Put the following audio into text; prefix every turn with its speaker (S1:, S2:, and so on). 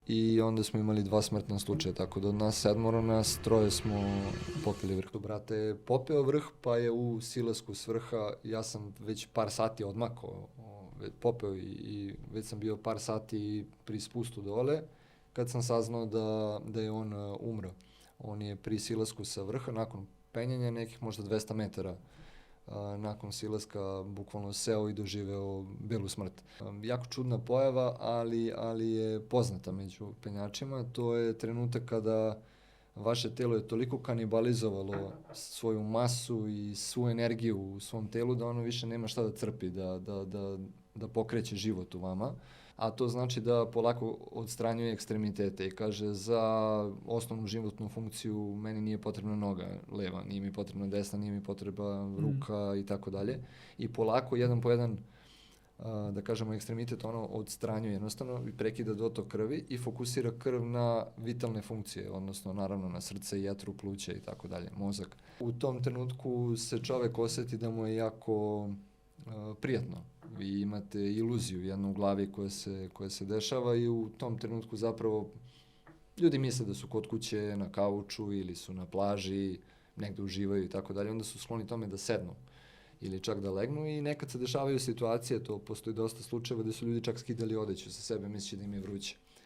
S1: i onda smo imali 2 smrtna slučaja, tako da od nas 7, nas 3 smo popili vrh. Brate je popeo vrh, pa je u silasku s vrha, ja sam već par sati odmakao, popeo i već sam bio par sati pri spustu dole, kad sam saznao da je on umro. On je pri silasku sa vrha, nakon penjanja nekih možda 200 metara, nakon silaska bukvalno seo i doživeo belu smrt. Jako čudna pojava, ali je poznata među penjačima. To je trenutak kada vaše telo je toliko kanibalizovalo svoju masu i svu energiju u svom telu da ono više nema šta da crpi, da pokreće život u vama. A to znači da polako odstranjuje ekstremitete i kaže za osnovnu životnu funkciju meni nije potrebna noga leva, nije mi potrebna desna, nije mi potreba ruka i tako dalje. I polako, jedan po jedan, da kažemo, ekstremitet ono odstranjuje jednostavno i prekida dotok krvi i fokusira krv na vitalne funkcije, odnosno naravno na srce, jetru, pluća i tako dalje, mozak. U tom trenutku se čovek oseti da mu je jako prijatno. Vi imate iluziju jednu u glavi koja se dešava i u tom trenutku zapravo ljudi misle da su kod kuće, na kauču ili su na plaži, negde uživaju i tako dalje, onda su skloni tome da sednu ili čak da legnu i nekad se dešavaju situacije, to postoji dosta slučajeva gde su ljudi čak skidali odeću sa sebe misleći da im je vruće.